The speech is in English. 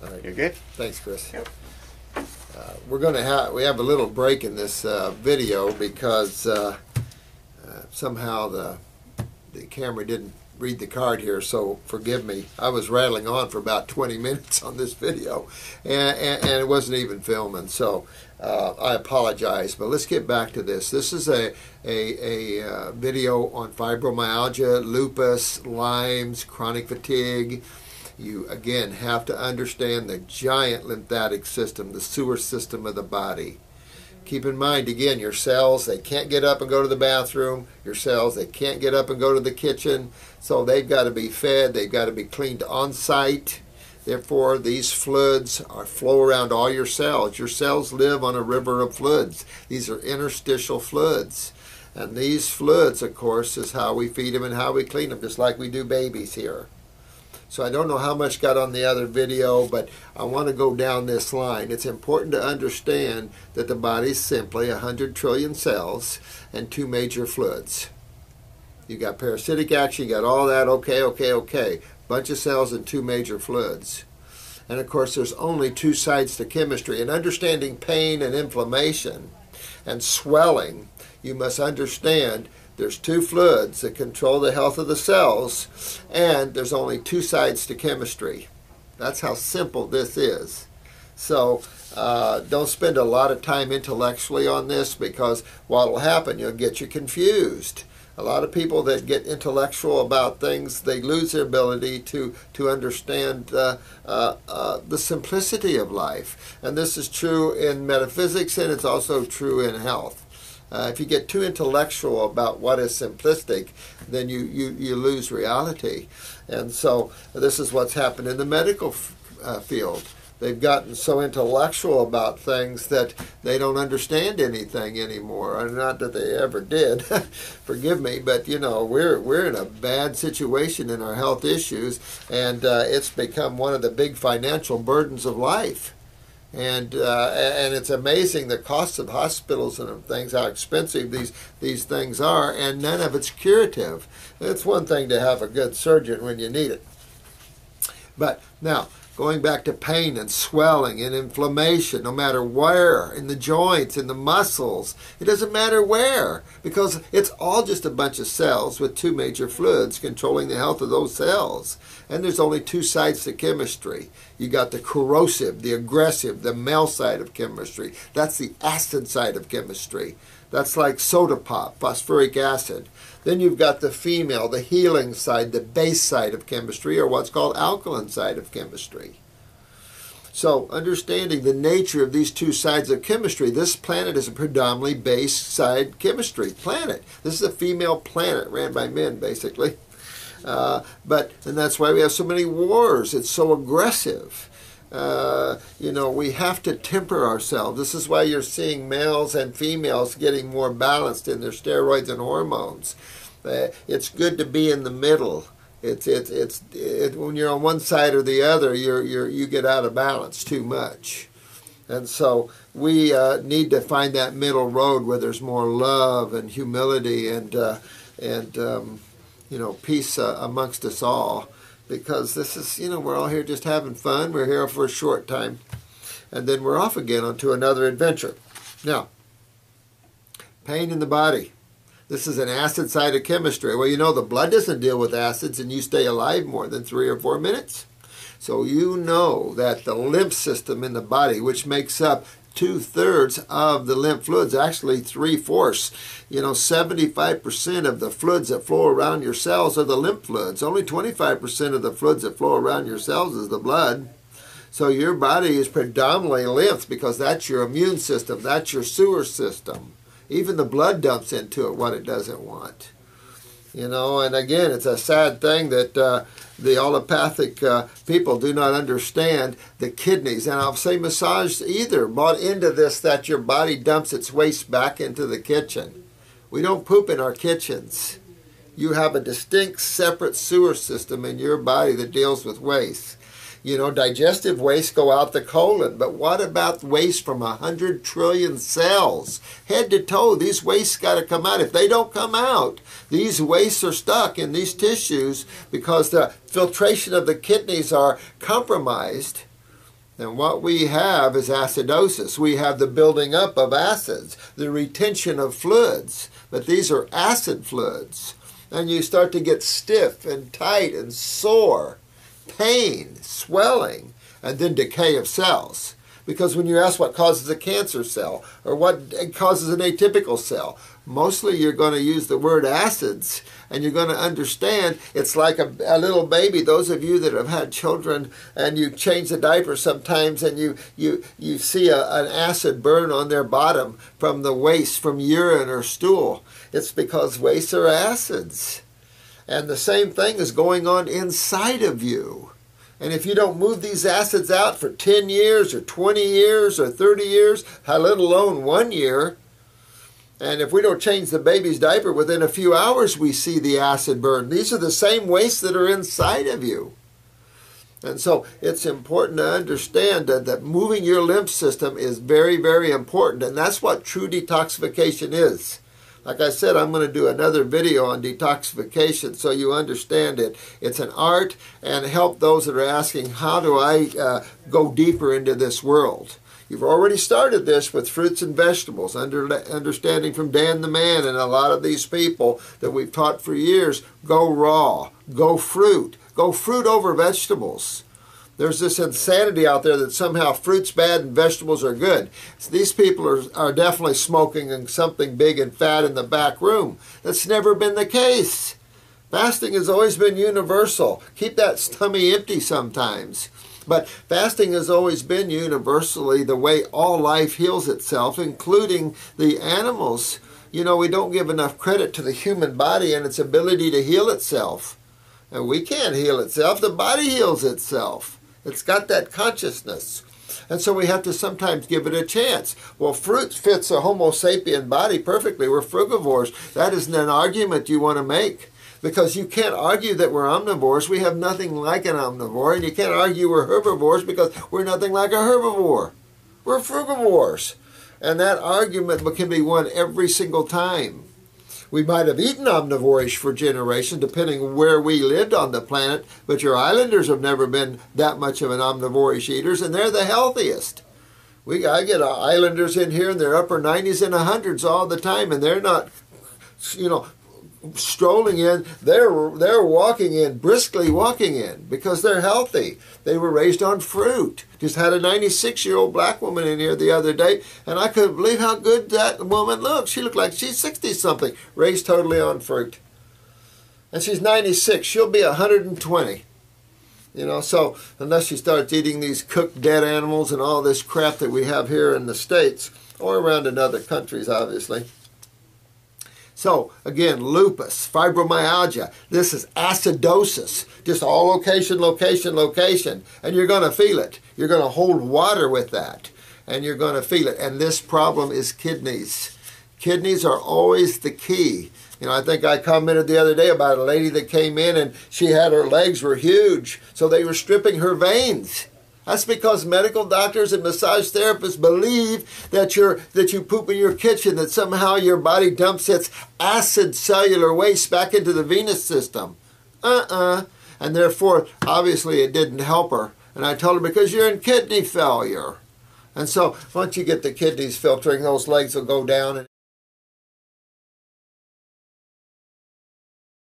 All right. You're good? Thanks, Chris. Yep. We have a little break in this video because somehow the camera didn't read the card here, so forgive me. I was rattling on for about 20 minutes on this video, and it wasn't even filming, so I apologize. But let's get back to this. This is a video on fibromyalgia, lupus, Lyme's, chronic fatigue. You, again, have to understand the giant lymphatic system, the sewer system of the body. Keep in mind, again, your cells, they can't get up and go to the bathroom. Your cells, they can't get up and go to the kitchen. So they've got to be fed. They've got to be cleaned on site. Therefore, these fluids flow around all your cells. Your cells live on a river of fluids. These are interstitial fluids. And these fluids, of course, is how we feed them and how we clean them, just like we do babies here. So I don't know how much got on the other video, but I want to go down this line. It's important to understand that the body is simply 100 trillion cells and 2 major fluids. You got parasitic action, you got all that, okay. Bunch of cells and 2 major fluids. And of course there's only 2 sides to chemistry. And understanding pain and inflammation and swelling, you must understand there's 2 fluids that control the health of the cells, and there's only 2 sides to chemistry. That's how simple this is. So don't spend a lot of time intellectually on this, because what will happen, you'll get you confused. A lot of people that get intellectual about things, they lose their ability to understand the simplicity of life. And this is true in metaphysics, and it's also true in health. If you get too intellectual about what is simplistic, then you lose reality. And so this is what's happened in the medical field. They've gotten so intellectual about things that they don't understand anything anymore. Not that they ever did, forgive me, but you know, we're in a bad situation in our health issues, and it's become one of the big financial burdens of life. And it's amazing the costs of hospitals and things, how expensive these things are, and none of it's curative. It's one thing to have a good surgeon when you need it. But now, going back to pain and swelling and inflammation, no matter where, in the joints, in the muscles, it doesn't matter where, because it's all just a bunch of cells with 2 major fluids controlling the health of those cells. And there's only 2 sides to chemistry. You got the corrosive, the aggressive, the male side of chemistry. That's the acid side of chemistry. That's like soda pop, phosphoric acid. Then you've got the female, the healing side, the base side of chemistry, or what's called alkaline side of chemistry. So understanding the nature of these 2 sides of chemistry, this planet is a predominantly base side chemistry planet. This is a female planet ran by men, basically. And that's why we have so many wars. It's so aggressive. You know, we have to temper ourselves. This is why you're seeing males and females getting more balanced in their steroids and hormones. It's good to be in the middle. When you're on one side or the other, you get out of balance too much. And so we need to find that middle road where there's more love and humility and you know, peace amongst us all. Because this is, you know, we're all here just having fun. We're here for a short time. And then we're off again onto another adventure. Now, pain in the body. This is an acid side of chemistry. Well, you know, the blood doesn't deal with acids, and you stay alive more than 3 or 4 minutes. So you know that the lymph system in the body, which makes up 2/3 of the lymph fluids, actually 3/4. You know, 75% of the fluids that flow around your cells are the lymph fluids. Only 25% of the fluids that flow around your cells is the blood. So your body is predominantly lymph, because that's your immune system. That's your sewer system. Even the blood dumps into it what it doesn't want. You know, and again, it's a sad thing that the allopathic people do not understand the kidneys. And I'll say massage either bought into this, that your body dumps its waste back into the kitchen. We don't poop in our kitchens. You have a distinct separate sewer system in your body that deals with waste. You know, digestive waste go out the colon, but what about waste from 100 trillion cells? Head to toe, these wastes got to come out. If they don't come out, these wastes are stuck in these tissues because the filtration of the kidneys are compromised. And what we have is acidosis. We have the building up of acids, the retention of fluids. But these are acid fluids. And you start to get stiff and tight and sore, pain, swelling, and then decay of cells. Because when you ask what causes a cancer cell or what causes an atypical cell, mostly you're going to use the word acids, and you're going to understand it's like a little baby. Those of you that have had children and you change the diaper sometimes and you see an acid burn on their bottom from the waste, from urine or stool. It's because wastes are acids. And the same thing is going on inside of you. And if you don't move these acids out for 10 years or 20 years or 30 years, let alone 1 year, and if we don't change the baby's diaper within a few hours, we see the acid burn. These are the same wastes that are inside of you. And so it's important to understand that moving your lymph system is very, very important. And that's what true detoxification is. Like I said, I'm going to do another video on detoxification so you understand it. It's an art, and help those that are asking, how do I go deeper into this world? You've already started this with fruits and vegetables, understanding from Dan the Man and a lot of these people that we've taught for years, go raw, go fruit over vegetables. There's this insanity out there that somehow fruit's bad and vegetables are good. So these people are definitely smoking and something big and fat in the back room. That's never been the case. Fasting has always been universal. Keep that tummy empty sometimes. But fasting has always been universally the way all life heals itself, including the animals. You know, we don't give enough credit to the human body and its ability to heal itself. And we can't heal itself. The body heals itself. It's got that consciousness. And so we have to sometimes give it a chance. Well, fruit fits a Homo sapien body perfectly. We're frugivores. That isn't an argument you want to make. Because you can't argue that we're omnivores. We have nothing like an omnivore. And you can't argue we're herbivores because we're nothing like a herbivore. We're frugivores. And that argument can be won every single time. We might have eaten omnivorish for generations, depending where we lived on the planet, but your islanders have never been that much of an omnivorish eaters, and they're the healthiest. I get islanders in here in their upper 90s and 100s all the time, and they're not, strolling in, they're walking in, briskly walking in, because they're healthy. They were raised on fruit. Just had a 96-year-old black woman in here the other day, and I couldn't believe how good that woman looked. She looked like she's 60-something, raised totally on fruit. And she's 96. She'll be 120. So unless she starts eating these cooked dead animals and all this crap that we have here in the States, or around in other countries, obviously. So, again, lupus, fibromyalgia, this is acidosis, just all location, location, location, and you're going to feel it. You're going to hold water with that, and you're going to feel it. And this problem is kidneys. Kidneys are always the key. I think I commented the other day about a lady that came in and her legs were huge, so they were stripping her veins. That's because medical doctors and massage therapists believe that you poop in your kitchen, that somehow your body dumps its acid cellular waste back into the venous system. And therefore, obviously, it didn't help her. And I told her, because you're in kidney failure. And so once you get the kidneys filtering, those legs will go down.